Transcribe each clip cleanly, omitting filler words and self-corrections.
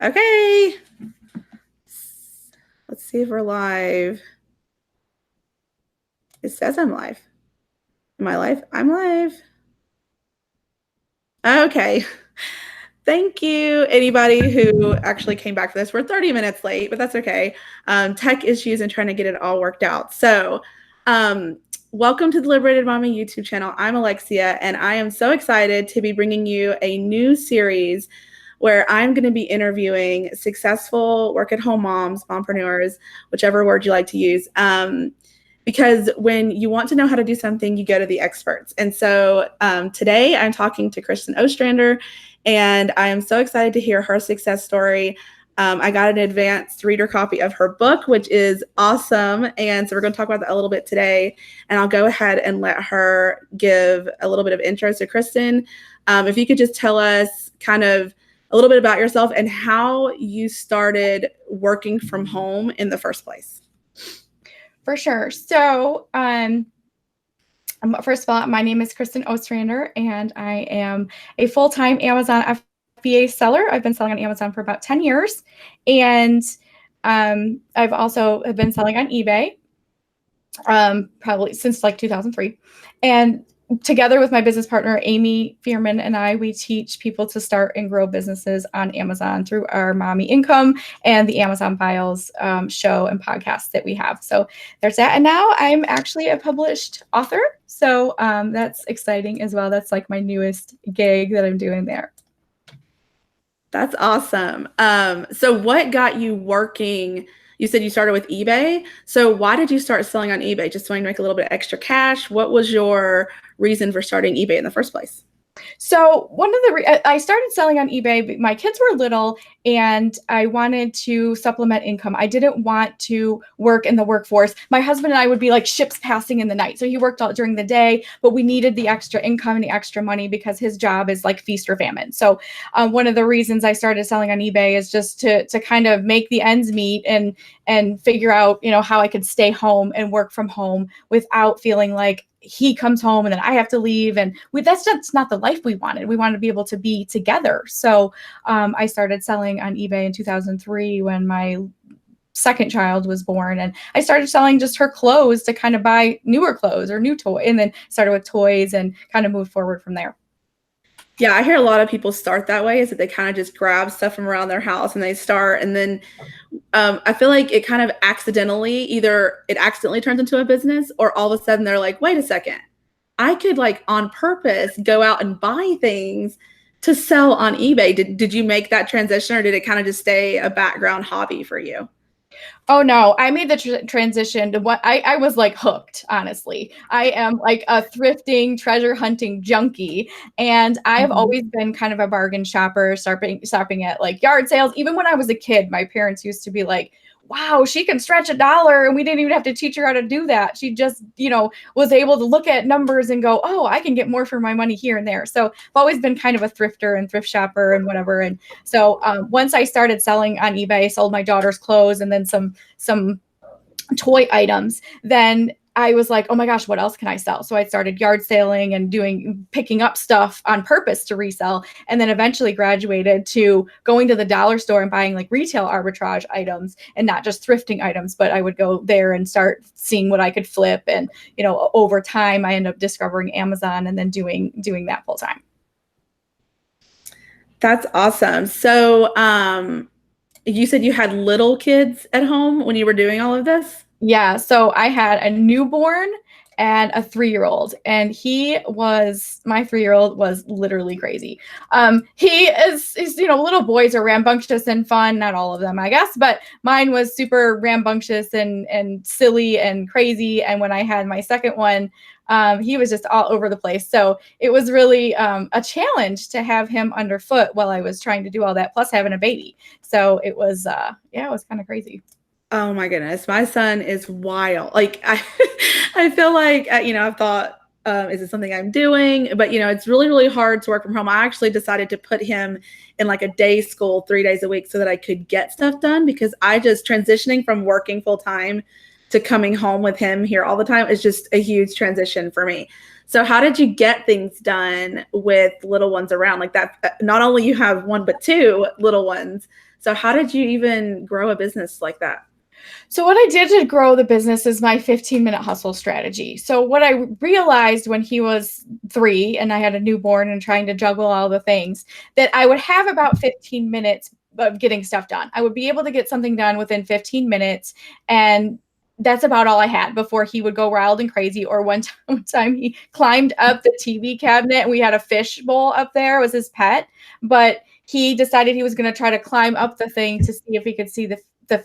Okay. Let's see if we're live. It says I'm live. Am I live? I'm live. Okay. Thank you, anybody who actually came back for this. We're 30 minutes late, but that's okay. Tech issues and trying to get it all worked out. So, welcome to the Liberated Mommy YouTube channel. I'm Alexia, and I am so excited to be bringing you a new series where I'm going to be interviewing successful work-at-home moms, mompreneurs, whichever word you like to use. Because when you want to know how to do something, you go to the experts. And so today I'm talking to Kristin Ostrander, and I am so excited to hear her success story. I got an advanced reader copy of her book, which is awesome. And so we're going to talk about that a little bit today. And I'll go ahead and let her give a little bit of intro. So Kristin, if you could just tell us kind of a little bit about yourself and how you started working from home in the first place. For sure. So, first of all, my name is Kristin Ostrander, and I am a full-time Amazon FBA seller. I've been selling on Amazon for about 10 years, and I've also been selling on eBay probably since like 2003. And together with my business partner, Amy Fearman, and we teach people to start and grow businesses on Amazon through our Mommy Income and the Amazon Files show and podcast that we have. So there's that. And now I'm actually a published author. So that's exciting as well. That's like my newest gig that I'm doing there. That's awesome. So what got you working? You said you started with eBay. So why did you start selling on eBay? Just wanting to make a little bit of extra cash? What was your reason for starting eBay in the first place? So I started selling on eBay. My kids were little, and I wanted to supplement income. I didn't want to work in the workforce. My husband and I would be like ships passing in the night. So he worked all during the day, but we needed the extra income and the extra money because his job is like feast or famine. So one of the reasons I started selling on eBay is just to kind of make the ends meet and figure out, how I could stay home and work from home without feeling like he comes home and then I have to leave. And that's just not the life we wanted. We wanted to be able to be together. So I started selling on eBay in 2003 when my second child was born, and I started selling just her clothes to kind of buy newer clothes or new toys, and then started with toys and kind of moved forward from there. Yeah, I hear a lot of people start that way, is that they kind of just grab stuff from around their house and they start, and then I feel like it kind of either it accidentally turns into a business, or all of a sudden they're like, wait a second, I could like on purpose go out and buy things to sell on eBay. Did you make that transition, or did it kind of just stay a background hobby for you? Oh no, I made the transition to what I was like hooked, honestly. I am like a thrifting, treasure hunting junkie. And I've always been kind of a bargain shopper, shopping at like yard sales. Even when I was a kid, my parents used to be like, wow, she can stretch $1. And we didn't even have to teach her how to do that. She just, was able to look at numbers and go, oh, I can get more for my money here and there. So I've always been kind of a thrifter and thrift shopper and whatever. And so once I started selling on eBay, I sold my daughter's clothes and then some toy items, then I was like, oh my gosh, what else can I sell? So I started yard selling and picking up stuff on purpose to resell. And then eventually graduated to going to the dollar store and buying like retail arbitrage items and not just thrifting items, but I would go there and start seeing what I could flip. And, over time I ended up discovering Amazon and then doing that full time. That's awesome. So, you said you had little kids at home when you were doing all of this? Yeah. So I had a newborn and a 3-year-old, and my 3-year-old was literally crazy. Little boys are rambunctious and fun. Not all of them, I guess, but mine was super rambunctious and silly and crazy. And when I had my second one, he was just all over the place. So it was really a challenge to have him underfoot while I was trying to do all that, plus having a baby. So it was, it was kind of crazy. Oh my goodness. My son is wild. Like I feel like, I've thought, is it something I'm doing? But, it's really, really hard to work from home. I actually decided to put him in like a day school 3 days a week so that I could get stuff done, because transitioning from working full time to coming home with him here all the time is just a huge transition for me. So how did you get things done with little ones around like that? Not only you have one, but two little ones. So how did you even grow a business like that? So what I did to grow the business is my 15-minute hustle strategy. So what I realized when he was 3 and I had a newborn and trying to juggle all the things, that I would have about 15 minutes of getting stuff done. I would be able to get something done within 15 minutes, and that's about all I had before he would go wild and crazy. Or one time he climbed up the TV cabinet and we had a fish bowl up there. It was his pet, but he decided he was going to try to climb up the thing to see if he could see the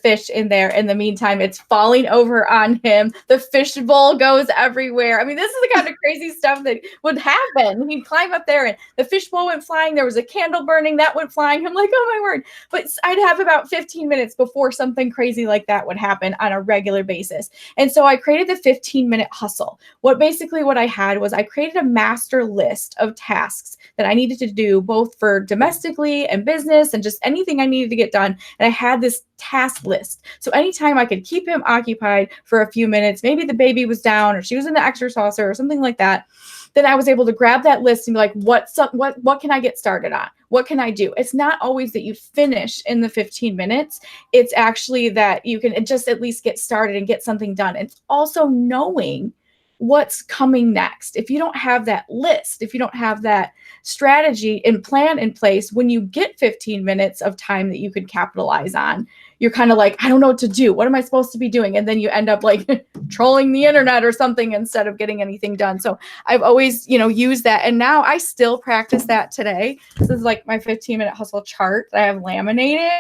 fish in there. In the meantime, it's falling over on him. The fish bowl goes everywhere. I mean, this is the kind of crazy stuff that would happen. He'd climb up there and the fish bowl went flying. There was a candle burning that went flying. I'm like, oh my word. But I'd have about 15 minutes before something crazy like that would happen on a regular basis. And so I created the 15-minute hustle. What I had was I created a master list of tasks that I needed to do both for domestically and business and just anything I needed to get done. And I had this task list. So anytime I could keep him occupied for a few minutes, maybe the baby was down or she was in the exerciser or something like that, then I was able to grab that list and be like, what can I get started on? What can I do? It's not always that you finish in the 15 minutes. It's actually that you can just at least get started and get something done. It's also knowing what's coming next. If you don't have that list, if you don't have that strategy and plan in place, when you get 15 minutes of time that you could capitalize on, you're kind of like, I don't know what to do. What am I supposed to be doing? And then you end up like trolling the internet or something instead of getting anything done. So I've always, used that. And now I still practice that today. This is like my 15-minute hustle chart that I have laminated.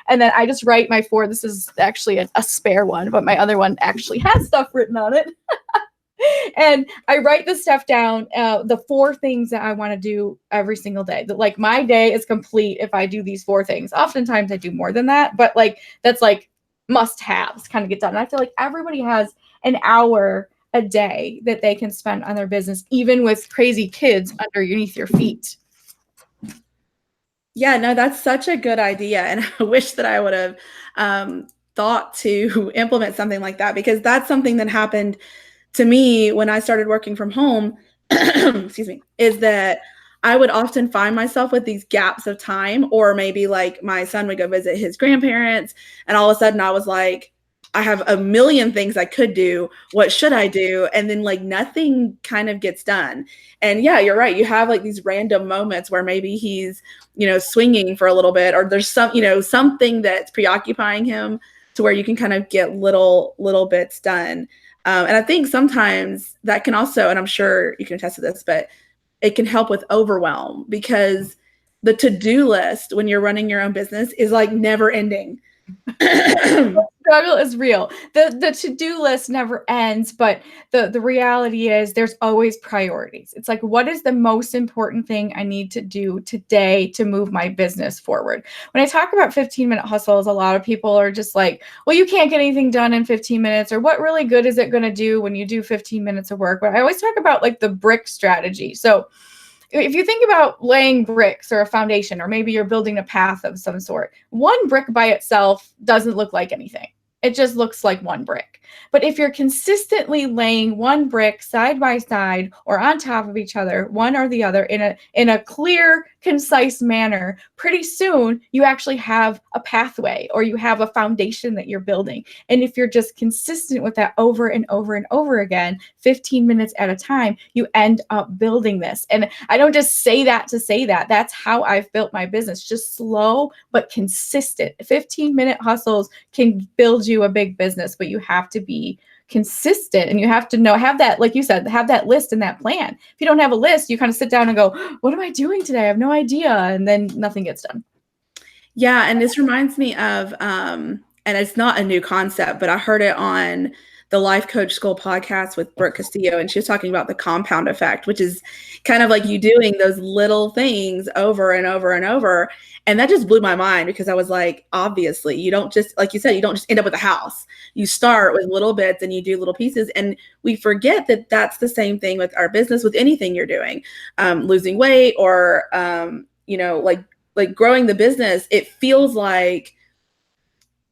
And then I just write my 4. This is actually a spare one, but my other one actually has stuff written on it. And I write this stuff down, the 4 things that I want to do every single day. That like my day is complete if I do these 4 things. Oftentimes I do more than that, but like that's like must-haves kind of get done. And I feel like everybody has an hour a day that they can spend on their business, even with crazy kids underneath your feet. Yeah, no, that's such a good idea. And I wish that I would have thought to implement something like that, because that's something that happened to me when I started working from home, excuse me, is that I would often find myself with these gaps of time, or maybe like my son would go visit his grandparents and all of a sudden I was like, I have a million things I could do. What should I do? And then like nothing kind of gets done. And yeah, you're right. You have like these random moments where maybe he's, swinging for a little bit, or there's something that's preoccupying him to where you can kind of get little bits done. And I think sometimes that can also, and I'm sure you can attest to this, but it can help with overwhelm, because the to-do list when you're running your own business is like never ending. The struggle is real. The to-do list never ends, but the reality is there's always priorities. It's like, what is the most important thing I need to do today to move my business forward? When I talk about 15-minute hustles, a lot of people are just like, well, you can't get anything done in 15 minutes, or what really good is it going to do when you do 15 minutes of work? But I always talk about like the BRIC strategy. So if you think about laying bricks or a foundation, or maybe you're building a path of some sort, one brick by itself doesn't look like anything. It just looks like one brick. But if you're consistently laying one brick side by side or on top of each other, one or the other, in a clear, concise manner, pretty soon you actually have a pathway, or you have a foundation that you're building. And if you're just consistent with that over and over and over again, 15 minutes at a time, you end up building this. And I don't just say that to say that. That's how I've built my business. Just slow but consistent. 15-minute hustles can build you a big business, but you have to be consistent, and you have to have that, like you said, have that list and that plan. If you don't have a list, you kind of sit down and go, what am I doing today? I have no idea. And then nothing gets done. Yeah. And this reminds me of, and it's not a new concept, but I heard it on the Life Coach School podcast with Brooke Castillo, and she was talking about the compound effect, which is kind of like you doing those little things over and over and over. And that just blew my mind, because I was like, obviously, you don't just, like you said, you don't just end up with a house. You start with little bits and you do little pieces. And we forget that that's the same thing with our business, with anything you're doing, losing weight, or, like growing the business. It feels like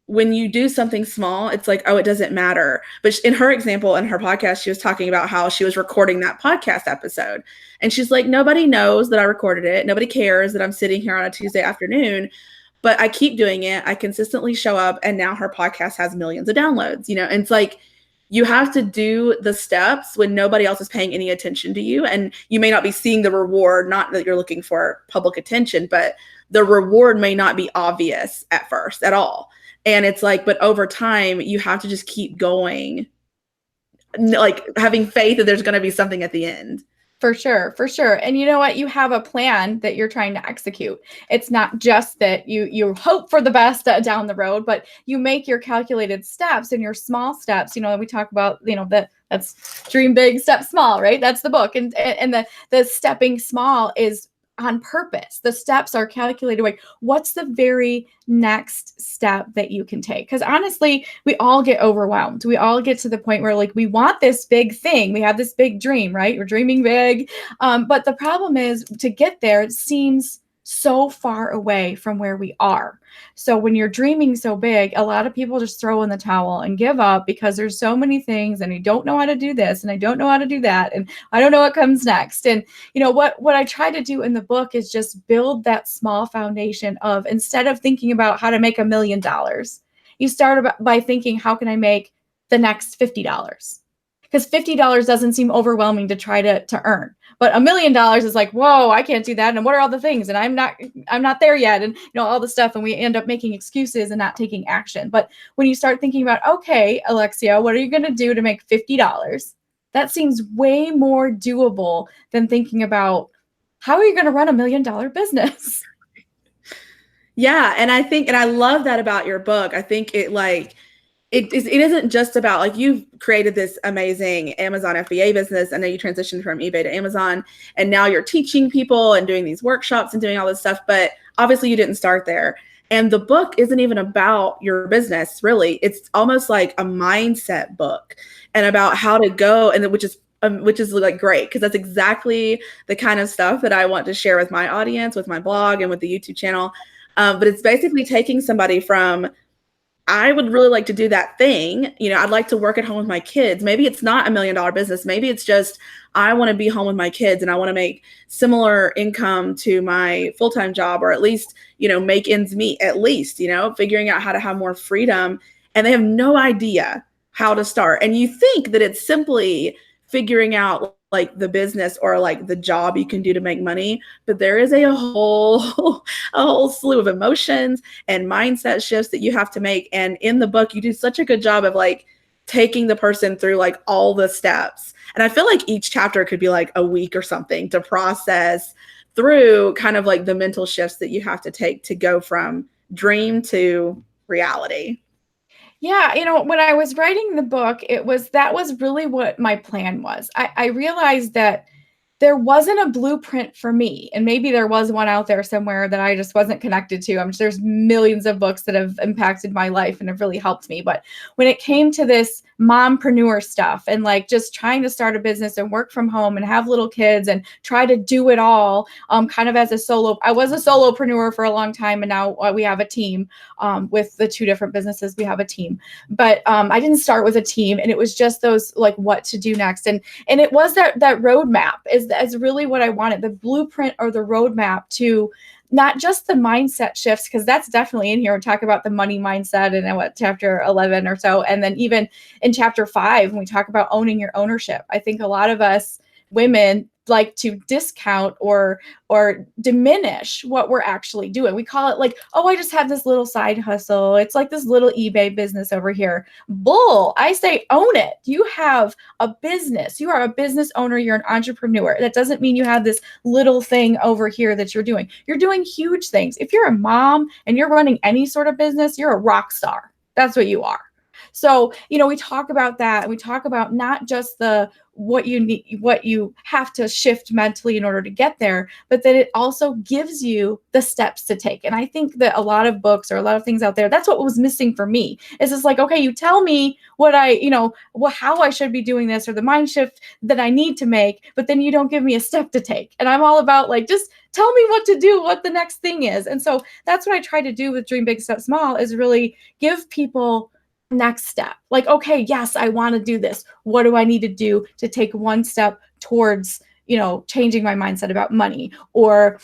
when you do something small, it's like, oh, it doesn't matter. But in her example, in her podcast, she was talking about how she was recording that podcast episode. And she's like, nobody knows that I recorded it. Nobody cares that I'm sitting here on a Tuesday afternoon, but I keep doing it. I consistently show up. And now her podcast has millions of downloads, and it's like, you have to do the steps when nobody else is paying any attention to you. And you may not be seeing the reward, not that you're looking for public attention, but the reward may not be obvious at first at all. And it's like, but over time, you have to just keep going, like having faith that there's going to be something at the end. For sure, for sure. And you know what? You have a plan that you're trying to execute. It's not just that you hope for the best down the road, but you make your calculated steps and your small steps. We talk about, that's dream big, step small, right? That's the book. And the stepping small is on purpose. The steps are calculated. Like, what's the very next step that you can take? Because honestly, we all get overwhelmed. We all get to the point where like, we want this big thing. We have this big dream, right? We're dreaming big. But the problem is to get there, it seems so far away from where we are. So when you're dreaming so big, a lot of people just throw in the towel and give up because there's so many things and I don't know how to do this and I don't know how to do that and I don't know what comes next. And what I try to do in the book is just build that small foundation of, instead of thinking about how to make $1 million, you start by thinking, how can I make the next $50? Because $50 doesn't seem overwhelming to try to earn. But $1 million is like, whoa, I can't do that. And what are all the things? And I'm not there yet. And all the stuff. And we end up making excuses and not taking action. But when you start thinking about, okay, Alexia, what are you going to do to make $50? That seems way more doable than thinking about, how are you going to run $1 million business? Yeah. And I think, and I love that about your book. I think it isn't just about, like, you've created this amazing Amazon FBA business, and then you transitioned from eBay to Amazon, and now you're teaching people and doing these workshops and doing all this stuff. But obviously you didn't start there. And the book isn't even about your business, really. It's almost like a mindset book and about how to go, and which is like great, because that's exactly the kind of stuff that I want to share with my audience, with my blog and with the YouTube channel. But it's basically taking somebody from, I would really like to do that thing. I'd like to work at home with my kids. Maybe it's not $1 million business. Maybe it's just, I want to be home with my kids and I want to make similar income to my full-time job, or at least, make ends meet, at least, figuring out how to have more freedom. And they have no idea how to start. And you think that it's simply figuring out like the business or like the job you can do to make money, but there is a whole slew of emotions and mindset shifts that you have to make. And in the book, you do such a good job of like taking the person through like all the steps. And I feel like each chapter could be like a week or something to process through kind of like the mental shifts that you have to take to go from dream to reality. Yeah, when I was writing the book, that was really what my plan was. I realized that there wasn't a blueprint for me, and maybe there was one out there somewhere that I just wasn't connected to. I'm sure there's millions of books that have impacted my life and have really helped me. But when it came to this mompreneur stuff and like just trying to start a business and work from home and have little kids and try to do it all, kind of as a solo, I was a solopreneur for a long time, and now we have a team with the two different businesses. We have a team, but I didn't start with a team, and it was just those like what to do next, and it was that roadmap is really what I wanted, the blueprint or the roadmap to not just the mindset shifts, because that's definitely in here. We talk about the money mindset in chapter 11 or so. And then even in chapter 5, when we talk about owning your ownership, I think a lot of us women like to discount or diminish what we're actually doing. We call it like, oh, I just have this little side hustle. It's like this little eBay business over here. Bull. I say own it. You have a business. You are a business owner. You're an entrepreneur. That doesn't mean you have this little thing over here that you're doing. You're doing huge things. If you're a mom and you're running any sort of business, you're a rock star. That's what you are. So, we talk about that, and we talk about not just the what you need, what you have to shift mentally in order to get there, but that it also gives you the steps to take. And I think that a lot of books or a lot of things out there, that's what was missing for me, is it's like, okay, you tell me what how I should be doing this, or the mind shift that I need to make, but then you don't give me a step to take. And I'm all about like, just tell me what to do, what the next thing is. And so that's what I try to do with Dream Big Step Small, is really give people next step. Like, okay, yes, I want to do this. What do I need to do to take one step towards, changing my mindset about money, or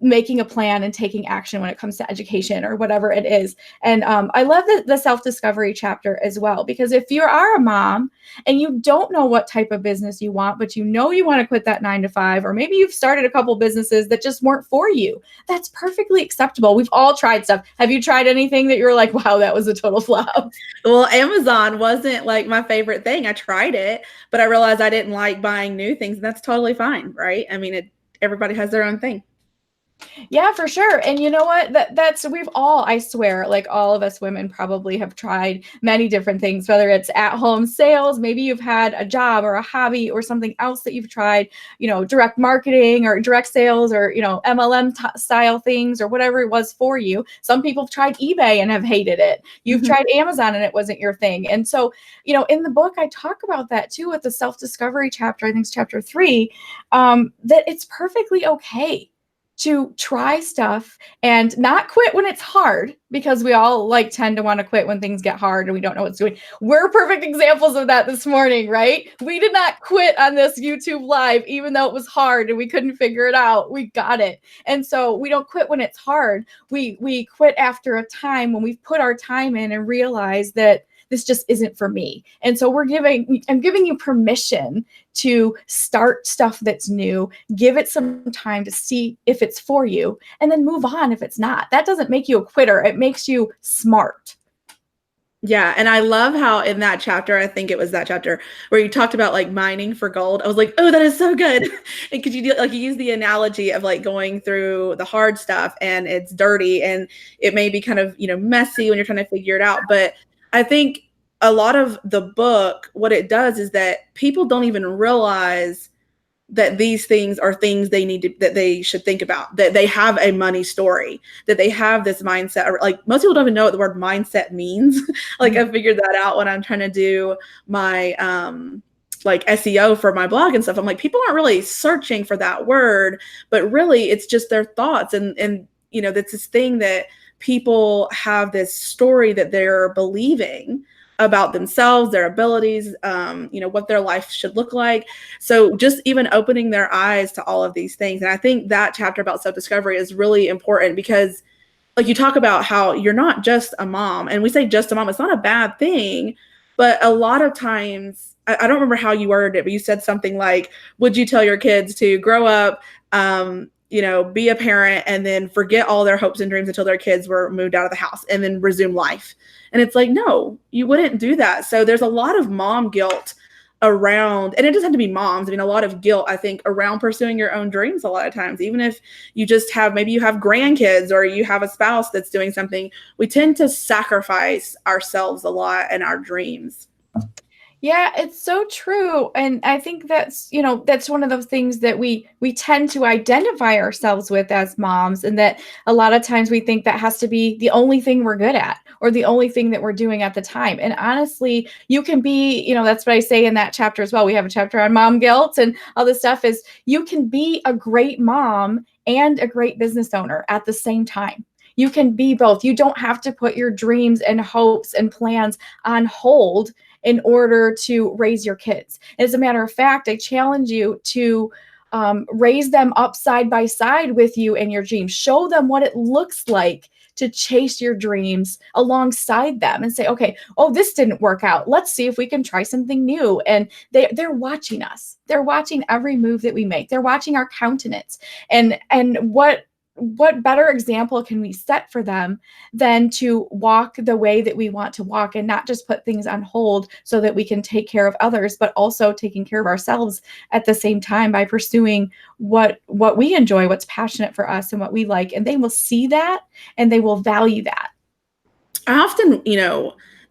making a plan and taking action when it comes to education or whatever it is. And I love the self-discovery chapter as well, because if you are a mom and you don't know what type of business you want, but you want to quit that 9 to 5, or maybe you've started a couple businesses that just weren't for you, that's perfectly acceptable. We've all tried stuff. Have you tried anything that you were like, wow, that was a total flop? Well, Amazon wasn't like my favorite thing. I tried it, but I realized I didn't like buying new things, and that's totally fine, right? I mean, everybody has their own thing. Yeah, for sure. And you know what? We've all, I swear, like all of us women probably have tried many different things, whether it's at home sales, maybe you've had a job or a hobby or something else that you've tried, direct marketing or direct sales, or, MLM style things, or whatever it was for you. Some people have tried eBay and have hated it. You've tried Amazon and it wasn't your thing. And so, in the book, I talk about that too, with the self-discovery chapter, I think it's chapter 3, that it's perfectly okay to try stuff and not quit when it's hard, because we all tend to want to quit when things get hard and we don't know what's doing. We're perfect examples of that this morning, right? We did not quit on this YouTube live, even though it was hard and we couldn't figure it out. We got it. And so we don't quit when it's hard. We quit after a time when we've put our time in and realize that this just isn't for me. And so I'm giving you permission to start stuff that's new, give it some time to see if it's for you, and then move on if it's not. That doesn't make you a quitter. It makes you smart. Yeah. And I love how in that chapter, I think it was that chapter where you talked about like mining for gold. I was like, oh, that is so good. And could you use the analogy of like going through the hard stuff and it's dirty and it may be kind of, messy when you're trying to figure it out. But I think a lot of the book, what it does is that people don't even realize that these things are things that they should think about, that they have a money story, that they have this mindset. Like most people don't even know what the word mindset means. Like I figured that out when I'm trying to do my like SEO for my blog and stuff. I'm like, people aren't really searching for that word, but really it's just their thoughts. And that's this thing that people have this story that they're believing about themselves, their abilities, what their life should look like. So just even opening their eyes to all of these things. And I think that chapter about self-discovery is really important, because like you talk about how you're not just a mom, and we say just a mom, it's not a bad thing, but a lot of times, I don't remember how you worded it, but you said something like, would you tell your kids to grow up, be a parent and then forget all their hopes and dreams until their kids were moved out of the house and then resume life? And it's like, no, you wouldn't do that. So there's a lot of mom guilt around, and it doesn't have to be moms. I mean, a lot of guilt, I think, around pursuing your own dreams a lot of times, even if you just maybe you have grandkids or you have a spouse that's doing something, we tend to sacrifice ourselves a lot and our dreams. Yeah, it's so true. And I think that's one of those things that we tend to identify ourselves with as moms, and that a lot of times we think that has to be the only thing we're good at or the only thing that we're doing at the time. And honestly, you can be, that's what I say in that chapter as well. We have a chapter on mom guilt and all this stuff, is you can be a great mom and a great business owner at the same time. You can be both. You don't have to put your dreams and hopes and plans on hold in order to raise your kids. As a matter of fact, I challenge you to raise them up side by side with you and your dreams. Show them what it looks like to chase your dreams alongside them and say, okay, oh, this didn't work out. Let's see if we can try something new. And they're watching us. They're watching every move that we make. They're watching our countenance. And what better example can we set for them than to walk the way that we want to walk, and not just put things on hold so that we can take care of others, but also taking care of ourselves at the same time by pursuing what we enjoy, what's passionate for us and what we like. And they will see that and they will value that. I often,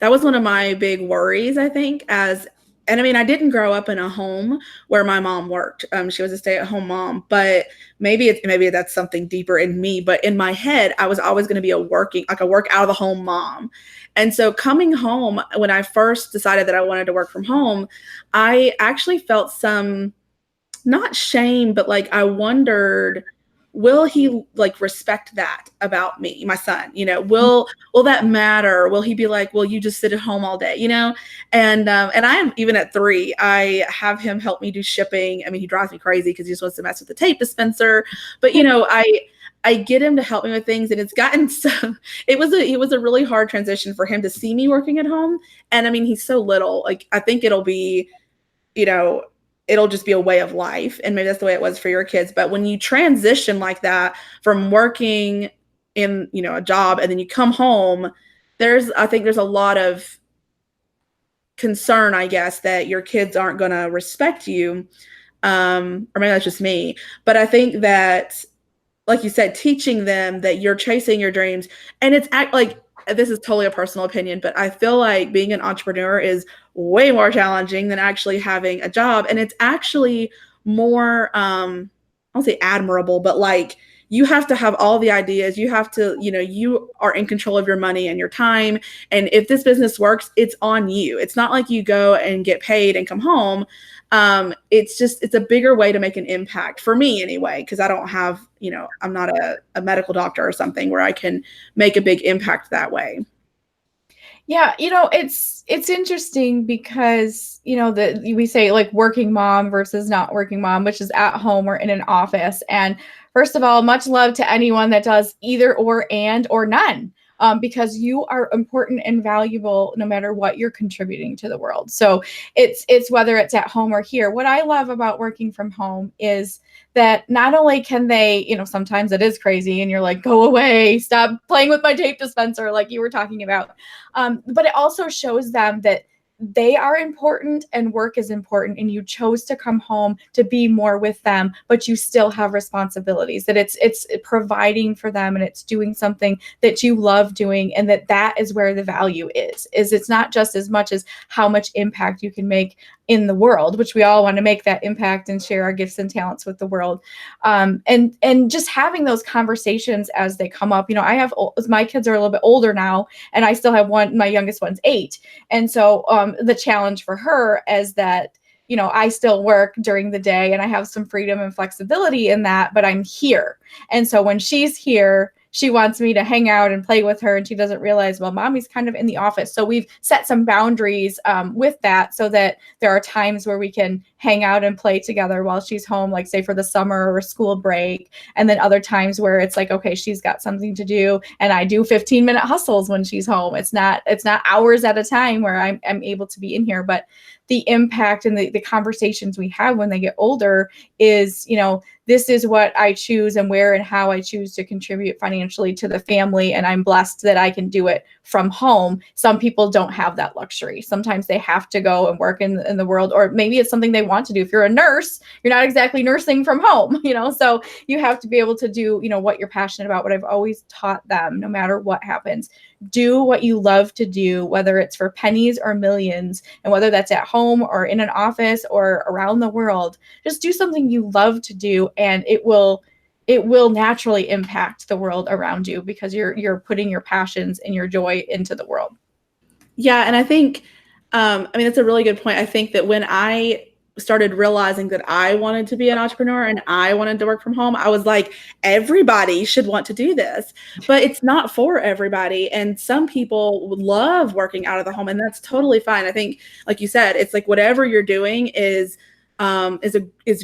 that was one of my big worries, I think, as and I mean, I didn't grow up in a home where my mom worked. She was a stay-at-home mom, but maybe that's something deeper in me. But in my head, I was always going to be a work out of the home mom. And so coming home, when I first decided that I wanted to work from home, I actually felt some, not shame, but like I wondered, will he like respect that about me, my son? Will that matter? Will he be like, well, you just sit at home all day, and I am, even at 3, I have him help me do shipping. I mean, he drives me crazy because he just wants to mess with the tape dispenser, but I get him to help me with things, and it's gotten so it was a really hard transition for him to see me working at home. And I mean, he's so little, like I think you know, it'll just be a way of life. And maybe that's the way it was for your kids. But when you transition like that from working in, a job, and then you come home, I think there's a lot of concern, I guess, that your kids aren't going to respect you. Or maybe that's just me. But I think that, like you said, teaching them that you're chasing your dreams, and like, this is totally a personal opinion, but I feel like being an entrepreneur is way more challenging than actually having a job. And it's actually more, I don't say admirable, but like, you have to have all the ideas. You have to, you are in control of your money and your time. And if this business works, it's on you. It's not like you go and get paid and come home. It's a bigger way to make an impact for me anyway, because I don't have, I'm not a medical doctor or something where I can make a big impact that way. Yeah, it's interesting because, we say like working mom versus not working mom, which is at home or in an office. And first of all, much love to anyone that does either or none. Because you are important and valuable no matter what you're contributing to the world. So it's whether it's at home or here. What I love about working from home is that not only can they, sometimes it is crazy and you're like, go away, stop playing with my tape dispenser, like you were talking about. But it also shows them that they are important and work is important, and you chose to come home to be more with them, but you still have responsibilities, that it's providing for them and it's doing something that you love doing, and that is where the value is it's not just as much as how much impact you can make in the world, which we all want to make that impact and share our gifts and talents with the world. And just having those conversations as they come up. My kids are a little bit older now, and I still have one, my youngest one's 8. And so the challenge for her is that, I still work during the day and I have some freedom and flexibility in that, but I'm here. And so when she's here, she wants me to hang out and play with her, and she doesn't realize, well, mommy's kind of in the office. So we've set some boundaries with that, so that there are times where we can hang out and play together while she's home, like say for the summer or school break. And then other times where it's like, okay, she's got something to do, and I do 15-minute hustles when she's home. It's not hours at a time where I'm able to be in here. But the impact and the conversations we have when they get older is, this is what I choose and where and how I choose to contribute financially to the family. And I'm blessed that I can do it from home. Some people don't have that luxury. Sometimes they have to go and work in the world, or maybe it's something they want to do. If you're a nurse, you're not exactly nursing from home, so you have to be able to do, what you're passionate about. What I've always taught them, no matter what happens, do what you love to do, whether it's for pennies or millions, and whether that's at home or in an office or around the world. Just do something you love to do, and it will naturally impact the world around you, because you're putting your passions and your joy into the world. Yeah, and I think, that's a really good point. I think that when I started realizing that I wanted to be an entrepreneur and I wanted to work from home, I was like, everybody should want to do this, but it's not for everybody. And some people love working out of the home, and that's totally fine. I think, like you said, it's like whatever you're doing is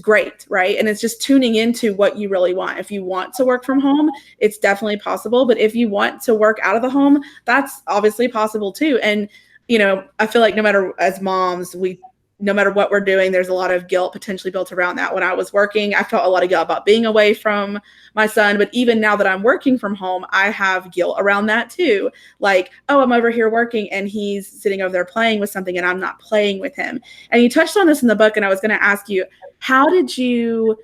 great, right? And it's just tuning into what you really want. If you want to work from home, it's definitely possible. But if you want to work out of the home, that's obviously possible too. And I feel like no matter, as moms, no matter what we're doing, there's a lot of guilt potentially built around that. When I was working, I felt a lot of guilt about being away from my son. But even now that I'm working from home, I have guilt around that too. Like, oh, I'm over here working and he's sitting over there playing with something and I'm not playing with him. And you touched on this in the book, and I was going to ask you, how did you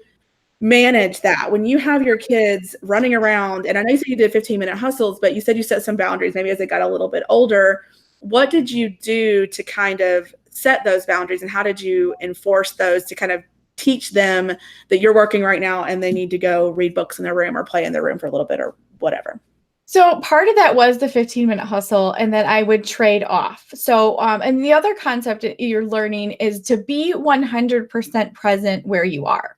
manage that when you have your kids running around? And I know you said you did 15-minute hustles, but you said you set some boundaries maybe as they got a little bit older. What did you do to kind of set those boundaries, and how did you enforce those to kind of teach them that you're working right now and they need to go read books in their room or play in their room for a little bit or whatever? So part of that was the 15-minute hustle, and then I would trade off. So, and the other concept you're learning is to be 100% present where you are.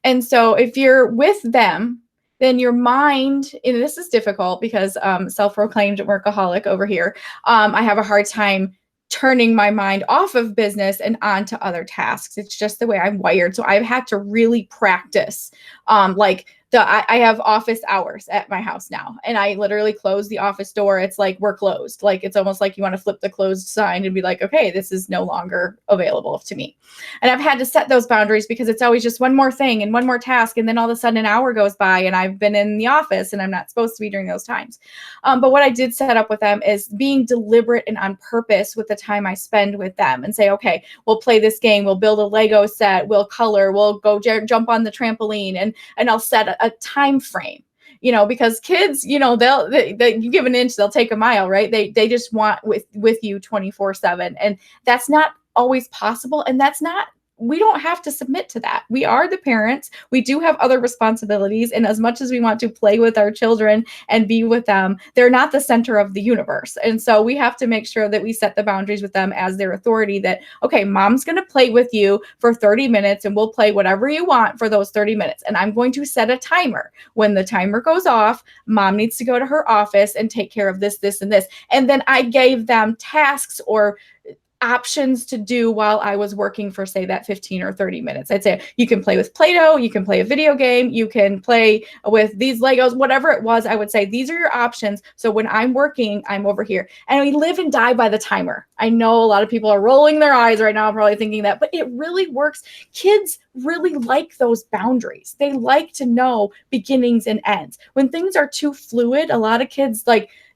And so if you're with them, then your mind, and this is difficult because self-proclaimed workaholic over here, I have a hard time turning my mind off of business and onto other tasks. It's just the way I'm wired. So I've had to really practice like I have office hours at my house now, and I literally close the office door. It's like we're closed. Like it's almost like you want to flip the closed sign and be like, okay, this is no longer available to me. And I've had to set those boundaries because it's always just one more thing and one more task, and then all of a sudden an hour goes by and I've been in the office and I'm not supposed to be during those times. But what I did set up with them is being deliberate and on purpose with the time I spend with them, and say, okay, we'll play this game, we'll build a Lego set, we'll color, we'll go jump on the trampoline, and I'll set a time frame, because kids, they you give an inch, they'll take a mile, right? They just want with you 24/7, and that's not always possible, and we don't have to submit to that. We are the parents. We do have other responsibilities. And as much as we want to play with our children and be with them, they're not the center of the universe. And so we have to make sure that we set the boundaries with them as their authority, that, okay, mom's going to play with you for 30 minutes and we'll play whatever you want for those 30 minutes. And I'm going to set a timer. When the timer goes off, mom needs to go to her office and take care of this, this, and this. And then I gave them tasks or options to do while I was working for, say, that 15 or 30 minutes. I'd say you can play with Play-Doh, you can play a video game, you can play with these Legos, whatever it was. I would say these are your options. So when I'm working, I'm over here. And we live and die by the timer. I know a lot of people are rolling their eyes right now, probably thinking that, but it really works. Kids really like those boundaries. They like to know beginnings and ends. When things are too fluid, a lot of kids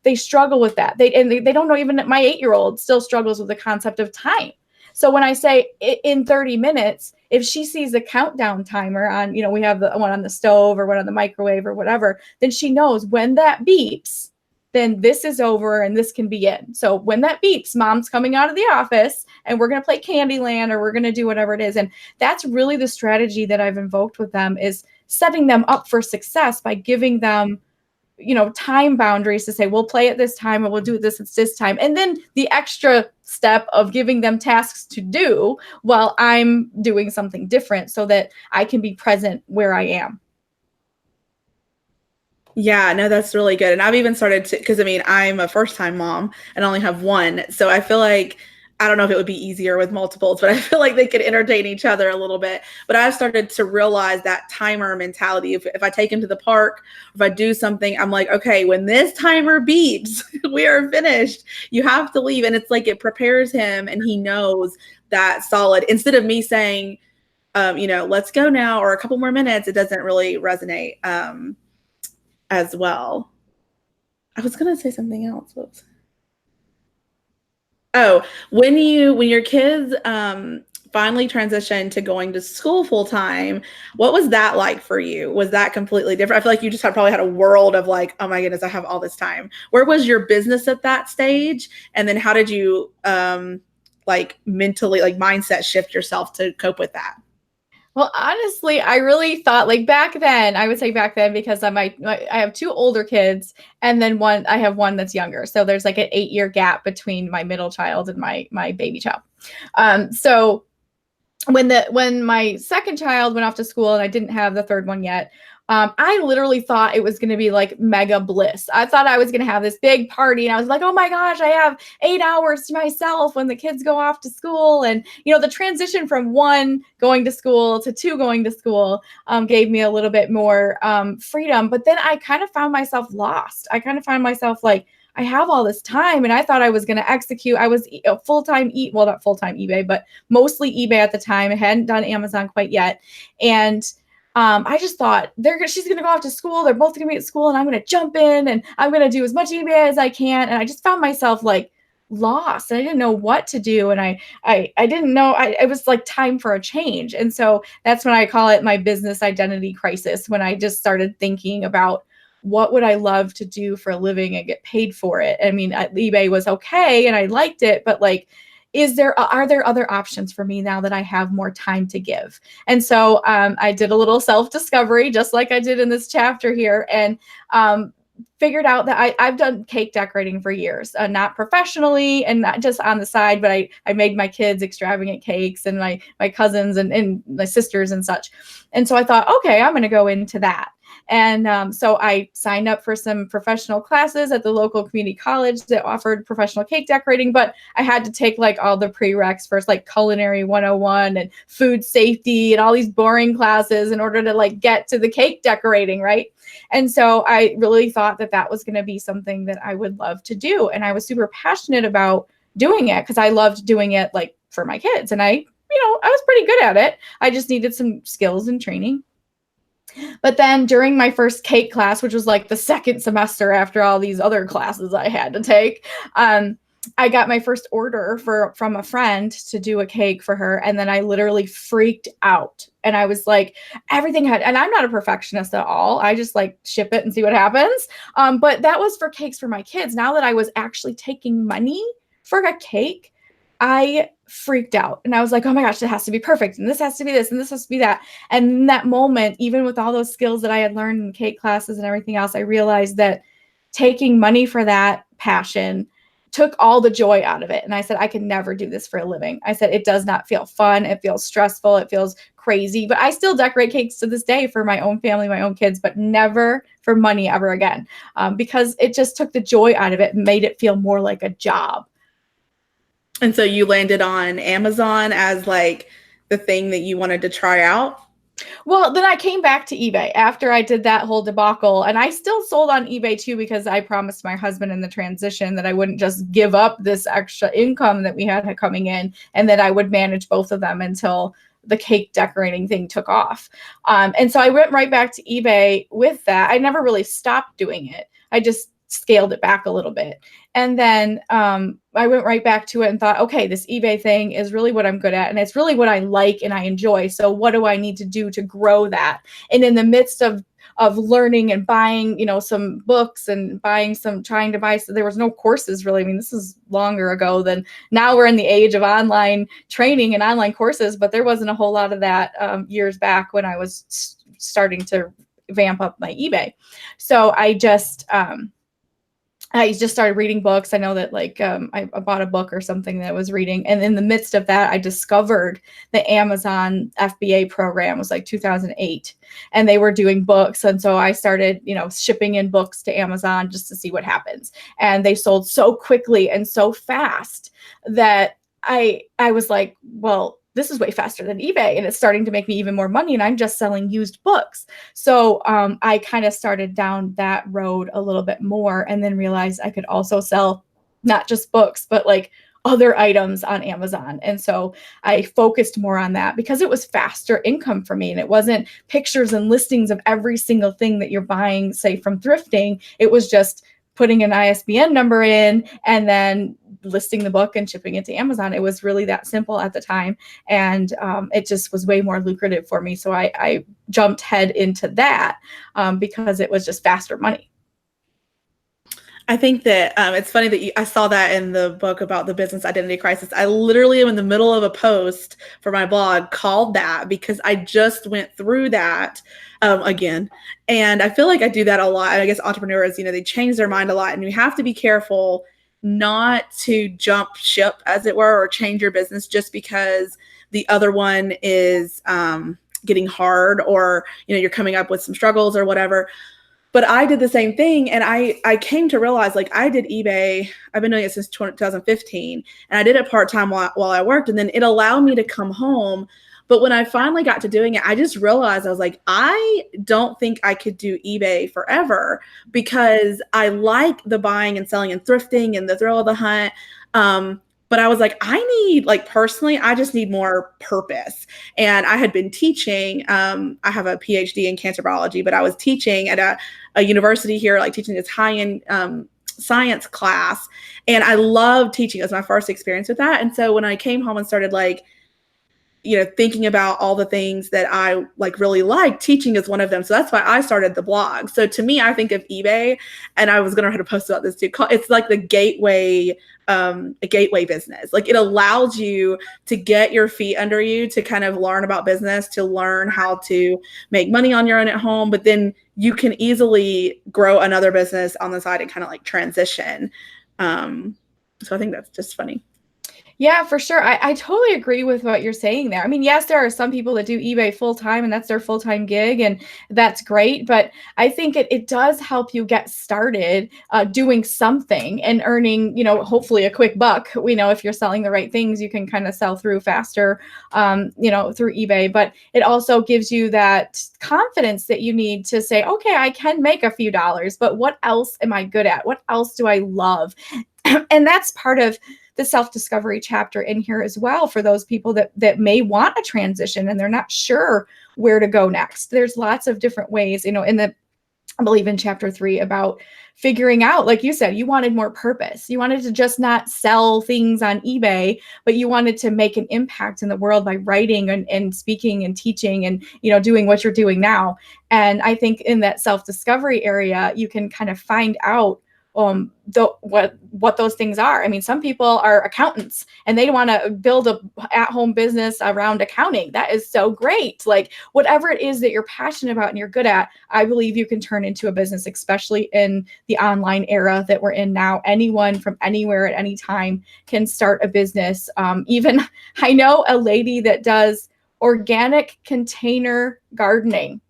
they struggle with that. They don't know. Even my 8-year-old still struggles with the concept of time. So when I say in 30 minutes, if she sees a countdown timer on, we have the one on the stove or one on the microwave or whatever, then she knows when that beeps, then this is over and this can begin. So when that beeps, mom's coming out of the office and we're going to play Candyland or we're going to do whatever it is. And that's really the strategy that I've invoked with them, is setting them up for success by giving them time boundaries to say, we'll play at this time and we'll do this at this time. And then the extra step of giving them tasks to do while I'm doing something different so that I can be present where I am. Yeah, no, that's really good. And I've even started to, because I'm a first-time mom and only have one. So I feel like, I don't know if it would be easier with multiples, but I feel like they could entertain each other a little bit. But I've started to realize that timer mentality. If I take him to the park, if I do something, I'm like, okay, when this timer beeps, we are finished. You have to leave. And it's like it prepares him and he knows that solid. Instead of me saying, let's go now or a couple more minutes, it doesn't really resonate as well. I was going to say something else. Whoops. Oh, when your kids finally transitioned to going to school full time, what was that like for you? Was that completely different? I feel like you just probably had a world of like, oh my goodness, I have all this time. Where was your business at that stage? And then how did you mentally, mindset shift yourself to cope with that? Well, honestly, I really thought back then, I would say back then, because I have 2 older kids and then I have one that's younger. So there's an 8-year gap between my middle child and my baby child. So when my second child went off to school and I didn't have the third one yet, I literally thought it was going to be mega bliss. I thought I was going to have this big party and I was like, oh my gosh, I have 8 hours to myself when the kids go off to school. And, the transition from 1 going to school to 2 going to school gave me a little bit more freedom. But then I kind of found myself lost. I kind of found myself I have all this time and I thought I was going to execute. I was a full-time, not full-time eBay, but mostly eBay at the time. I hadn't done Amazon quite yet. And I just thought she's going to go off to school. They're both going to be at school and I'm going to jump in and I'm going to do as much eBay as I can. And I just found myself lost. And I didn't know what to do. And I didn't know, it was time for a change. And so that's when I call it my business identity crisis, when I just started thinking about what would I love to do for a living and get paid for it. I mean, eBay was okay and I liked it, but are there other options for me now that I have more time to give? And so I did a little self-discovery, just like I did in this chapter here, and figured out that I've done cake decorating for years, not professionally and not just on the side, but I made my kids extravagant cakes, and my cousins and my sisters and such. And so I thought, okay, I'm going to go into that. And so I signed up for some professional classes at the local community college that offered professional cake decorating, but I had to take like all the prereqs first, like culinary 101 and food safety and all these boring classes in order to like get to the cake decorating, right? And so I really thought that that was going to be something that I would love to do. And I was super passionate about doing it because I loved doing it like for my kids. And I was pretty good at it. I just needed some skills and training. But then during my first cake class, which was like the second semester after all these other classes I had to take, I got my first order from a friend to do a cake for her. And then I literally freaked out. And I was like, and I'm not a perfectionist at all. I just like ship it and see what happens. But that was for cakes for my kids. Now that I was actually taking money for a cake, I freaked out. And I was like, oh my gosh, it has to be perfect. And this has to be this, and this has to be that. And in that moment, even with all those skills that I had learned in cake classes and everything else, I realized that taking money for that passion took all the joy out of it. And I said, I can never do this for a living. I said, it does not feel fun. It feels stressful. It feels crazy. But I still decorate cakes to this day for my own family, my own kids, but never for money ever again, because it just took the joy out of it and made it feel more like a job. And so you landed on Amazon as like the thing that you wanted to try out? Well, then I came back to eBay after I did that whole debacle, and I still sold on eBay too, because I promised my husband in the transition that I wouldn't just give up this extra income that we had coming in, and that I would manage both of them until the cake decorating thing took off. And so I went right back to eBay with that. I never really stopped doing it. I just scaled it back a little bit. And then I went right back to it and thought, okay, this eBay thing is really what I'm good at. And it's really what I like and I enjoy. So what do I need to do to grow that? And in the midst of learning and buying, some books and trying to buy, so there was no courses really. I mean, this is longer ago than now. We're in the age of online training and online courses, but there wasn't a whole lot of that years back when I was starting to vamp up my eBay. So I just started reading books. I know that I bought a book or something that I was reading. And in the midst of that, I discovered the Amazon FBA program. It was like 2008. And they were doing books. And so I started, shipping in books to Amazon just to see what happens. And they sold so quickly and so fast that I was like, well, this is way faster than eBay, and it's starting to make me even more money, and I'm just selling used books. So I kind of started down that road a little bit more, and then realized I could also sell not just books, but like other items on Amazon. And so I focused more on that because it was faster income for me, and it wasn't pictures and listings of every single thing that you're buying, say from Thrifting. It was just putting an ISBN number in and then listing the book and shipping it to Amazon. It was really that simple at the time. And it just was way more lucrative for me. So I jumped head into that because it was just faster money. I think that it's funny that I saw that in the book about the business identity crisis. I literally am in the middle of a post for my blog called that because I just went through that again. And I feel like I do that a lot. I guess entrepreneurs, they change their mind a lot, and you have to be careful not to jump ship, as it were, or change your business just because the other one is getting hard, or, you're coming up with some struggles or whatever. But I did the same thing, and I came to realize, I did eBay. I've been doing it since 2015, and I did it part-time while I worked, and then it allowed me to come home. But when I finally got to doing it, I just realized, I was like, I don't think I could do eBay forever because I like the buying and selling and thrifting and the thrill of the hunt. But I was like, I need, personally, I just need more purpose. And I had been teaching, I have a PhD in cancer biology, but I was teaching at a university here, teaching this high-end science class. And I loved teaching. It was my first experience with that. And so when I came home and started thinking about all the things that I like really like, teaching is one of them. So that's why I started the blog. So to me, I think of eBay, and I was going to write a post about this too. It's like the gateway, a gateway business. Like it allows you to get your feet under you, to kind of learn about business, to learn how to make money on your own at home. But then you can easily grow another business on the side and kind of like transition. So I think that's just funny. Yeah, for sure. I totally agree with what you're saying there. I mean, yes, there are some people that do eBay full time and that's their full time gig, and that's great. But I think it does help you get started doing something and earning, hopefully a quick buck. We know if you're selling the right things, you can kind of sell through faster, through eBay. But it also gives you that confidence that you need to say, okay, I can make a few dollars, but what else am I good at? What else do I love? And that's part of the self-discovery chapter in here as well, for those people that may want a transition and they're not sure where to go next. There's lots of different ways, I believe in chapter 3 about figuring out, like you said, you wanted more purpose. You wanted to just not sell things on eBay, but you wanted to make an impact in the world by writing and speaking and teaching and, doing what you're doing now. And I think in that self-discovery area, you can kind of find out what those things are. I mean, some people are accountants and they want to build a at-home business around accounting. That is so great. Like whatever it is that you're passionate about and you're good at, I believe you can turn into a business, especially in the online era that we're in now. Anyone from anywhere at any time can start a business. Even I know a lady that does organic container gardening.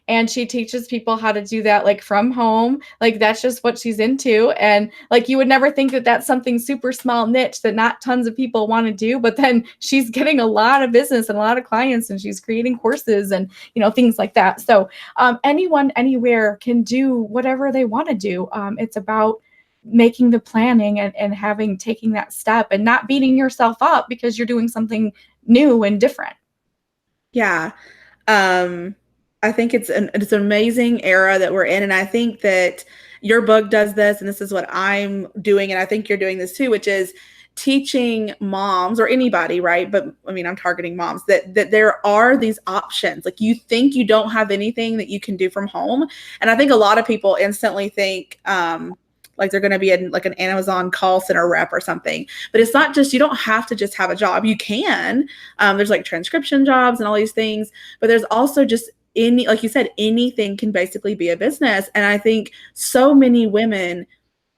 And she teaches people how to do that like from home. Like that's just what she's into. And like you would never think that that's something super small niche that not tons of people want to do, but then she's getting a lot of business and a lot of clients, and she's creating courses and things like that. So anyone anywhere can do whatever they want to do. It's about making the planning and taking that step and not beating yourself up because you're doing something new and different. Yeah. I think it's an amazing era that we're in. And I think that your book does this, and this is what I'm doing. And I think you're doing this too, which is teaching moms or anybody, right? But I mean, I'm targeting moms, that there are these options. Like you think you don't have anything that you can do from home. And I think a lot of people instantly think, like they're going to be like an Amazon call center rep or something. But it's not just, you don't have to just have a job. You can. There's like transcription jobs and all these things. But there's also just like you said, anything can basically be a business. And I think so many women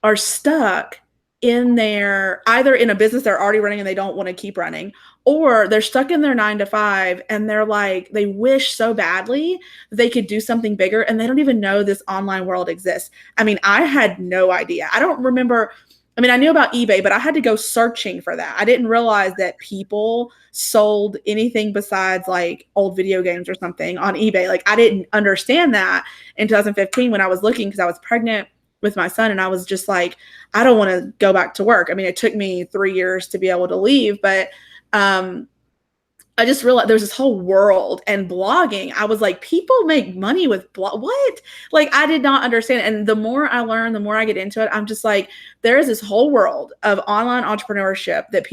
are stuck either in a business they're already running and they don't want to keep running, or they're stuck in their 9 to 5 and they're like, they wish so badly that they could do something bigger and they don't even know this online world exists. I mean, I had no idea. I don't remember. I mean, I knew about eBay, but I had to go searching for that. I didn't realize that people sold anything besides like old video games or something on eBay. Like I didn't understand that in 2015 when I was looking, because I was pregnant with my son and I was just like, I don't want to go back to work. I mean, it took me 3 years to be able to leave, but I just realized there's this whole world, and blogging. I was like, people make money with what? Like, I did not understand. And the more I learn, the more I get into it, I'm just like, there is this whole world of online entrepreneurship that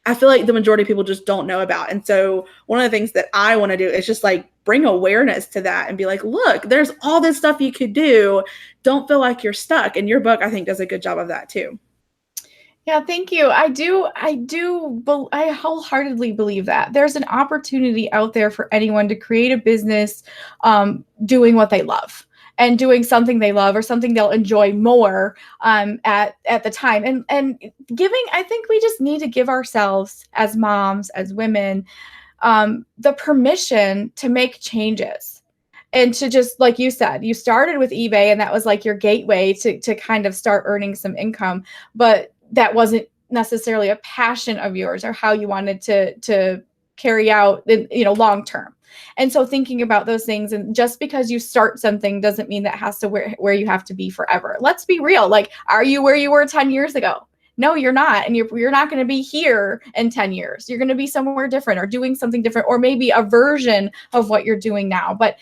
I feel like the majority of people just don't know about. And so one of the things that I want to do is just like bring awareness to that and be like, look, there's all this stuff you could do. Don't feel like you're stuck. And your book, I think, does a good job of that too. Yeah, thank you. I wholeheartedly believe that there's an opportunity out there for anyone to create a business doing what they love and doing something they love or something they'll enjoy more at the time. And giving, I think we just need to give ourselves as moms, as women, the permission to make changes. And to just, like you said, you started with eBay and that was like your gateway to kind of start earning some income. But that wasn't necessarily a passion of yours or how you wanted to carry out, long term. And so thinking about those things, and just because you start something doesn't mean that has to where you have to be forever. Let's be real. Like, are you where you were 10 years ago? No, you're not. And you're not going to be here in 10 years. You're going to be somewhere different or doing something different, or maybe a version of what you're doing now. But,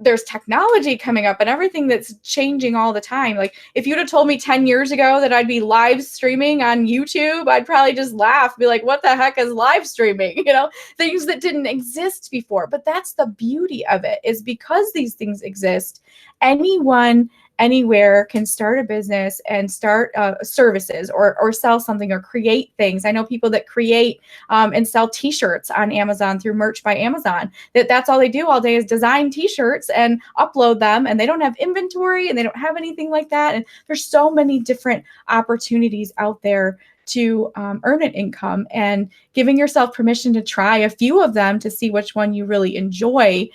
there's technology coming up and everything that's changing all the time. Like if you'd have told me 10 years ago that I'd be live streaming on YouTube, I'd probably just laugh, be like, what the heck is live streaming? You know, things that didn't exist before. But that's the beauty of it, is because these things exist, anyone anywhere can start a business and start services or sell something or create things. I know people that create and sell t-shirts on Amazon through Merch by Amazon. That's all they do all day is design t-shirts and upload them, and they don't have inventory and they don't have anything like that. And there's so many different opportunities out there to earn an income, and giving yourself permission to try a few of them to see which one you really enjoy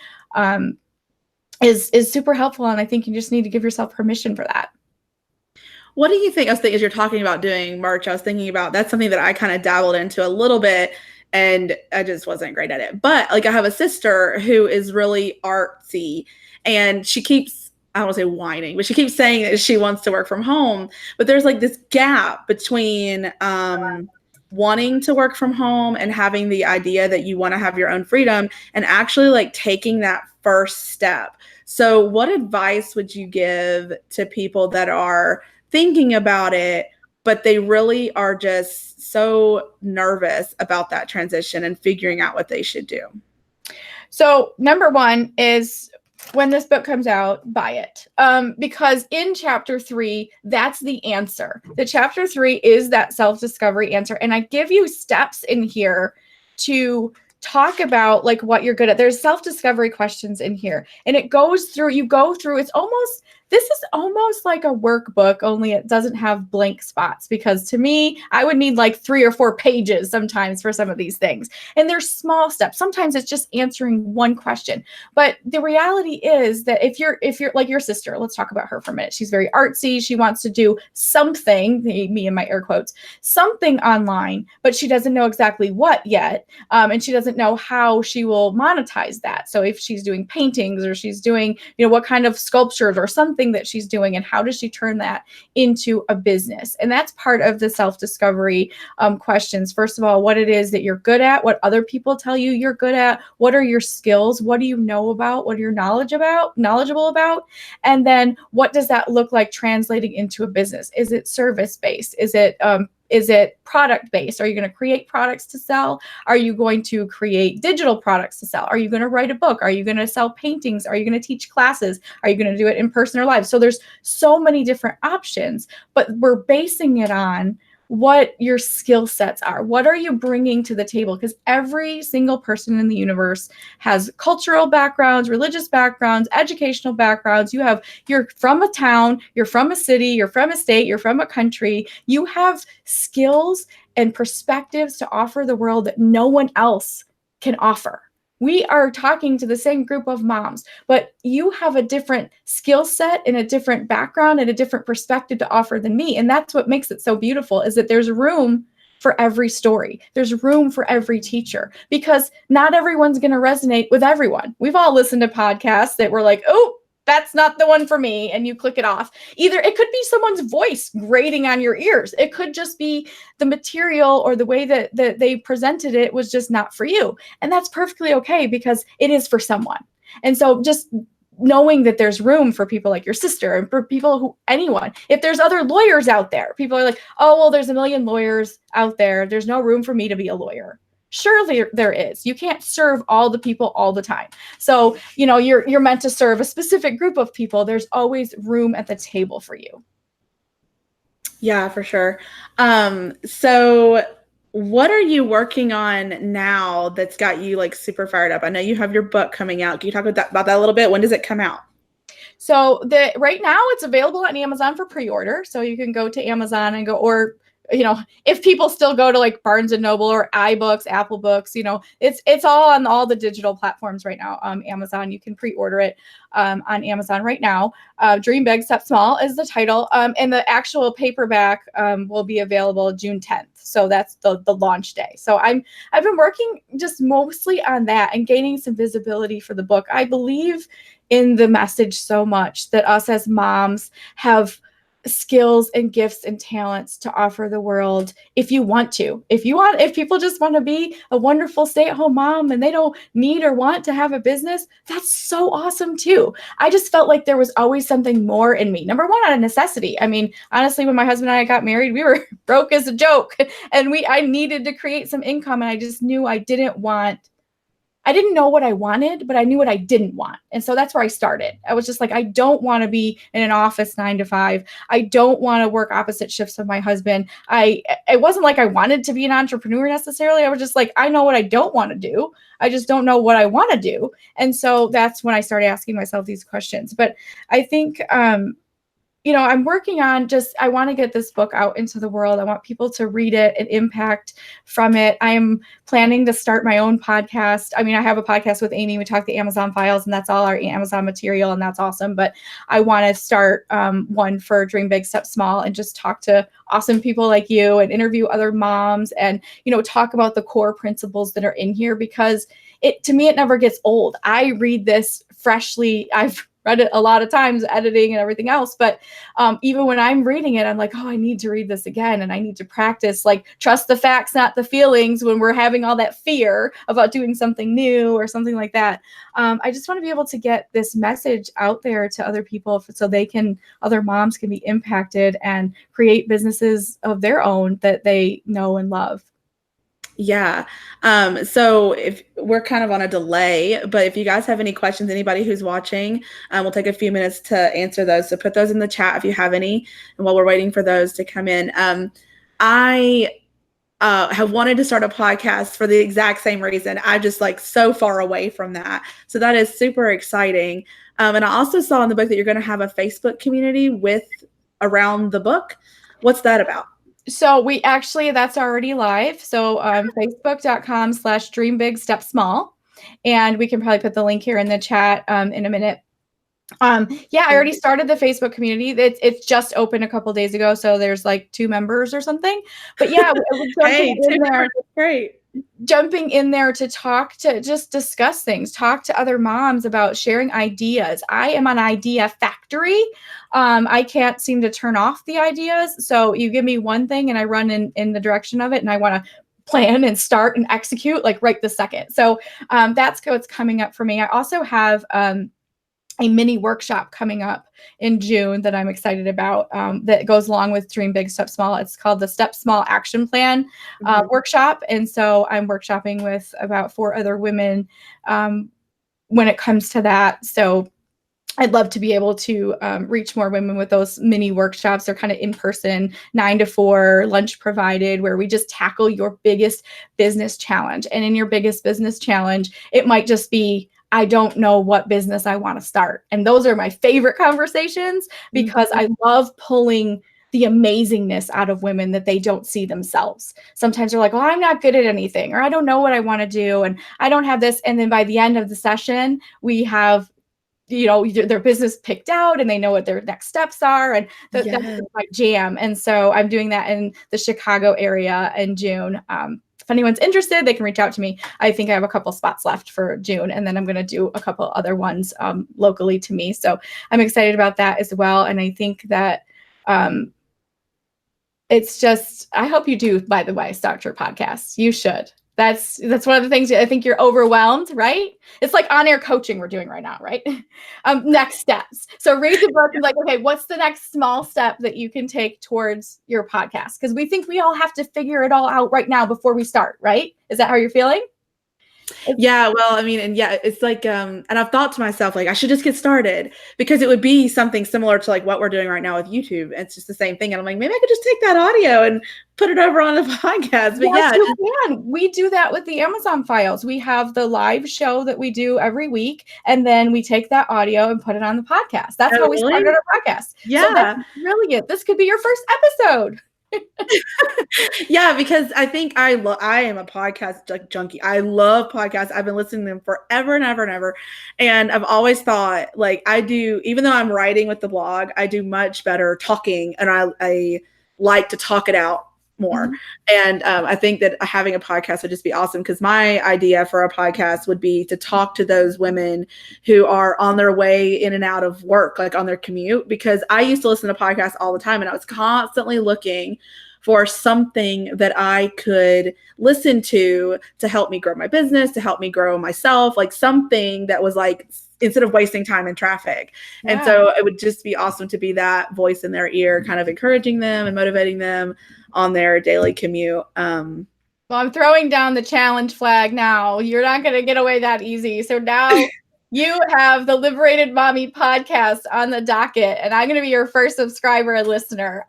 is super helpful. And I think you just need to give yourself permission for that. What do you think? I was thinking, as you're talking about doing merch, I was thinking about, that's something that I kind of dabbled into a little bit, and I just wasn't great at it. But like, I have a sister who is really artsy, and she keeps, I don't want to say whining, but she keeps saying that she wants to work from home. But there's like this gap between wanting to work from home and having the idea that you want to have your own freedom, and actually like taking that first step. So what advice would you give to people that are thinking about it, but they really are just so nervous about that transition and figuring out what they should do? So number one is, when this book comes out, buy it. Because in chapter 3, that's the answer. The chapter 3 is that self-discovery answer. And I give you steps in here to talk about like what you're good at. There's self-discovery questions in here, and it goes through, you go through, this is almost like a workbook, only it doesn't have blank spots, because to me, I would need like 3 or 4 pages sometimes for some of these things. And there's small steps. Sometimes it's just answering one question. But the reality is that if you're like your sister, let's talk about her for a minute. She's very artsy. She wants to do something, me and my air quotes, something online, but she doesn't know exactly what yet. And she doesn't know how she will monetize that. So if she's doing paintings, or she's doing, what kind of sculptures or something that she's doing, and how does she turn that into a business? And that's part of the self-discovery questions. First of all, what it is that you're good at, what other people tell you you're good at, what are your skills, what do you know about, what are you knowledgeable about, and then what does that look like translating into a business? Is it service-based? Is it product-based? Are you going to create products to sell? Are you going to create digital products to sell? Are you going to write a book? Are you going to sell paintings? Are you going to teach classes? Are you going to do it in person or live? So there's so many different options, but we're basing it on what your skill sets are. What are you bringing to the table? Because every single person in the universe has cultural backgrounds, religious backgrounds, educational backgrounds. You're from a town, you're from a city, you're from a state, you're from a country. You have skills and perspectives to offer the world that no one else can offer. We are talking to the same group of moms, but you have a different skill set and a different background and a different perspective to offer than me. And that's what makes it so beautiful, is that there's room for every story. There's room for every teacher, because not everyone's going to resonate with everyone. We've all listened to podcasts that were like, oh, that's not the one for me, and you click it off. Either it could be someone's voice grating on your ears. It could just be the material or the way that they presented it was just not for you. And that's perfectly okay, because it is for someone. And so just knowing that there's room for people like your sister, and for people anyone. If there's other lawyers out there, people are like, oh, well, there's a million lawyers out there. There's no room for me to be a lawyer. Surely there is. You can't serve all the people all the time. So, you're meant to serve a specific group of people. There's always room at the table for you. Yeah, for sure. So what are you working on now that's got you like super fired up? I know you have your book coming out. Can you talk about that a little bit? When does it come out? So right now it's available on Amazon for pre-order. So you can go to Amazon and go, or if people still go to like Barnes and Noble or iBooks, Apple Books, it's all on all the digital platforms right now. Amazon, you can pre-order it on Amazon right now. Dream Big, Step Small is the title. And the actual paperback will be available June 10th. So that's the launch day. So I've been working just mostly on that and gaining some visibility for the book. I believe in the message so much that us as moms have skills and gifts and talents to offer the world if you want to. If people just want to be a wonderful stay-at-home mom and they don't need or want to have a business, that's so awesome too. I just felt like there was always something more in me. Number one, out of necessity. I mean, honestly, when my husband and I got married, we were broke as a joke, and I needed to create some income, and I just knew I didn't know what I wanted, but I knew what I didn't want. And so that's where I started. I was just like, I don't want to be in an office 9 to 5. I don't want to work opposite shifts of my husband. It wasn't like I wanted to be an entrepreneur necessarily. I was just like, I know what I don't want to do. I just don't know what I want to do. And so that's when I started asking myself these questions. But I think, I'm working on I want to get this book out into the world. I want people to read it and impact from it. I'm planning to start my own podcast. I mean, I have a podcast with Amy. We talk the Amazon files, and that's all our Amazon material, and that's awesome. But I want to start one for Dream Big, Step Small, and just talk to awesome people like you and interview other moms and, talk about the core principles that are in here, because to me, it never gets old. I read this freshly. I've read it a lot of times, editing and everything else. But even when I'm reading it, I'm like, oh, I need to read this again. And I need to practice, like, trust the facts, not the feelings, when we're having all that fear about doing something new or something like that. I just want to be able to get this message out there to other people so other moms can be impacted and create businesses of their own that they know and love. Yeah. So if we're kind of on a delay, but if you guys have any questions, anybody who's watching, we'll take a few minutes to answer those. So put those in the chat if you have any. And while we're waiting for those to come in, I have wanted to start a podcast for the exact same reason. I'm just like so far away from that. So that is super exciting. And I also saw in the book that you're going to have a Facebook community around the book. What's that about? So that's already live. So facebook.com/dreambigstepsmall. And we can probably put the link here in the chat in a minute. I already started the Facebook community. It's just open a couple days ago. So there's like 2 members or something. But yeah, great. Jumping in there to just discuss things, talk to other moms about sharing ideas. I am an idea factory. I can't seem to turn off the ideas. So you give me one thing and I run in the direction of it, and I want to plan and start and execute like right this second. So that's what's coming up for me. I also have a mini workshop coming up in June that I'm excited about that goes along with Dream Big, Step Small. It's called the Step Small Action Plan workshop. And so I'm workshopping with about 4 other women when it comes to that. So I'd love to be able to reach more women with those mini workshops. They're kind of in person, 9 to 4, lunch provided, where we just tackle your biggest business challenge. And in your biggest business challenge, it might just be, I don't know what business I want to start. And those are my favorite conversations, because I love pulling the amazingness out of women that they don't see themselves. Sometimes they're like, well, I'm not good at anything, or I don't know what I want to do, and I don't have this. And then by the end of the session, we have their business picked out and they know what their next steps are. And that's my jam. And so I'm doing that in the Chicago area in June. If anyone's interested, they can reach out to me. I think I have a couple spots left for June, and then I'm going to do a couple other ones locally to me. So I'm excited about that as well. And I think that it's just, I hope you do, by the way, start your podcast. You should. That's one of the things. I think you're overwhelmed, right? It's like on-air coaching we're doing right now, right? Next steps. So read the book and like, okay, what's the next small step that you can take towards your podcast? Because we think we all have to figure it all out right now before we start, right? Is that how you're feeling? Yeah, well, I mean, and yeah, it's like, and I've thought to myself, like, I should just get started, because it would be something similar to like what we're doing right now with YouTube. It's just the same thing. And I'm like, maybe I could just take that audio and put it over on the podcast. But yes, you can. We do that with the Amazon files. We have the live show that we do every week, and then we take that audio and put it on the podcast. That's how we started our podcast. Yeah. So that's brilliant. This could be your first episode. Yeah, because I think I am a podcast junkie. I love podcasts. I've been listening to them forever and ever and ever. And I've always thought, like, even though I'm writing with the blog, I do much better talking, and I like to talk it out more. And I think that having a podcast would just be awesome, because my idea for a podcast would be to talk to those women who are on their way in and out of work, like on their commute, because I used to listen to podcasts all the time, and I was constantly looking for something that I could listen to help me grow my business, to help me grow myself, like something that was like, instead of wasting time in traffic. Yeah. And so it would just be awesome to be that voice in their ear, kind of encouraging them and motivating them on their daily commute. Well, I'm throwing down the challenge flag now. You're not going to get away that easy. So now you have the Liberated Mommy podcast on the docket, and I'm going to be your first subscriber and listener.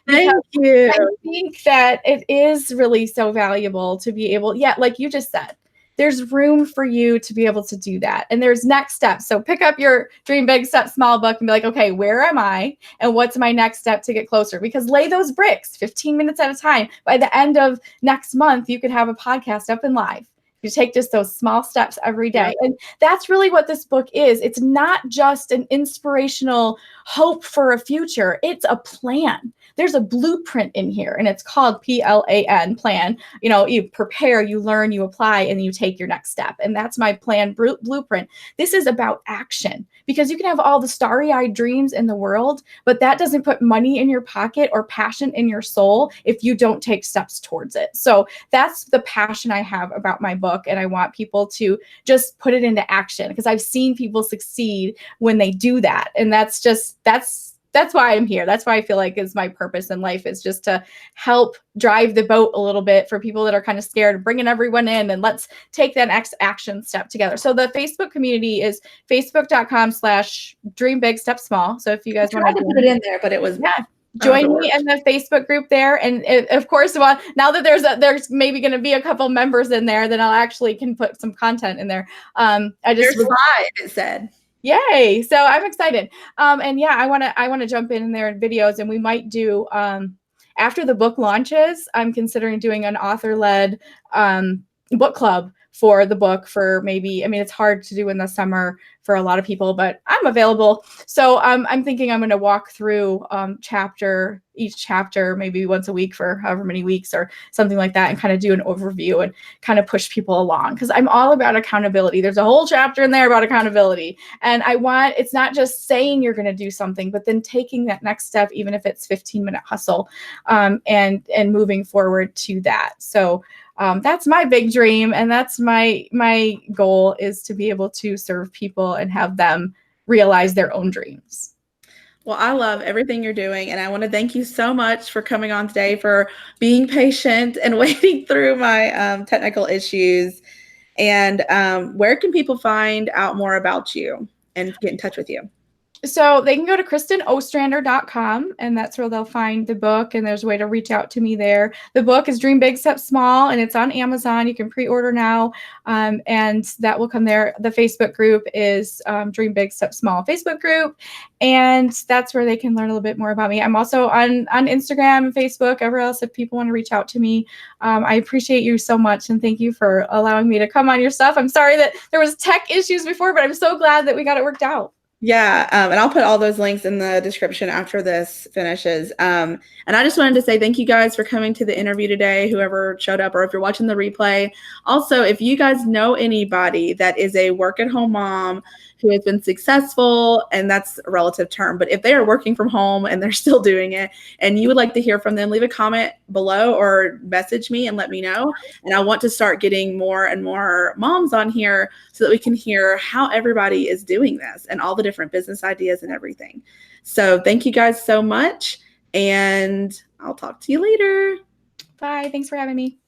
Thank you. I think that it is really so valuable to be able, like you just said, there's room for you to be able to do that. And there's next steps. So pick up your Dream Big, Step Small book and be like, okay, where am I? And what's my next step to get closer? Because lay those bricks 15 minutes at a time. By the end of next month, you could have a podcast up and live. You take just those small steps every day. Yeah. And that's really what this book is. It's not just an inspirational hope for a future. It's a plan. There's a blueprint in here, and it's called PLAN, plan. You know, you prepare, you learn, you apply, and you take your next step. And that's my plan blueprint. This is about action, because you can have all the starry-eyed dreams in the world, but that doesn't put money in your pocket or passion in your soul if you don't take steps towards it. So that's the passion I have about my book. And I want people to just put it into action, because I've seen people succeed when they do that. And that's why I'm here. That's why I feel like is my purpose in life, is just to help drive the boat a little bit for people that are kind of scared of bringing everyone in, and let's take that next action step together. So the Facebook community is facebook.com/dreambigstepsmall. So if you guys want to put it in there, but it was, join me in the Facebook group there. And of course, well, now that there's maybe going to be a couple members in there, then I'll actually can put some content in there. There's 5, it said. Yay. So I'm excited. And yeah, I want to jump in there in videos, and we might do, after the book launches, I'm considering doing an author-led book club for the book for maybe, I mean, it's hard to do in the summer for a lot of people, but I'm available. So I'm thinking I'm going to walk through each chapter, maybe once a week for however many weeks or something like that, and kind of do an overview and kind of push people along, because I'm all about accountability. There's a whole chapter in there about accountability. And it's not just saying you're going to do something, but then taking that next step, even if it's 15-minute hustle, and moving forward to that. So that's my big dream, and that's my goal, is to be able to serve people and have them realize their own dreams. Well, I love everything you're doing, and I want to thank you so much for coming on today, for being patient and waiting through my technical issues. And where can people find out more about you and get in touch with you? So they can go to KristinOstrander.com, and that's where they'll find the book, and there's a way to reach out to me there. The book is Dream Big, Step Small, and it's on Amazon. You can pre-order now, and that will come there. The Facebook group is Dream Big, Step Small Facebook group, and that's where they can learn a little bit more about me. I'm also on Instagram and Facebook, everywhere else, if people want to reach out to me. I appreciate you so much, and thank you for allowing me to come on your stuff. I'm sorry that there was tech issues before, but I'm so glad that we got it worked out. Yeah, and I'll put all those links in the description after this finishes. And I just wanted to say thank you guys for coming to the interview today, whoever showed up, or if you're watching the replay. Also, if you guys know anybody that is a work-at-home mom who has been successful, and that's a relative term, but if they are working from home and they're still doing it, and you would like to hear from them, leave a comment below or message me and let me know. And I want to start getting more and more moms on here so that we can hear how everybody is doing this and all the different business ideas and everything. So thank you guys so much, and I'll talk to you later. Bye. Thanks for having me.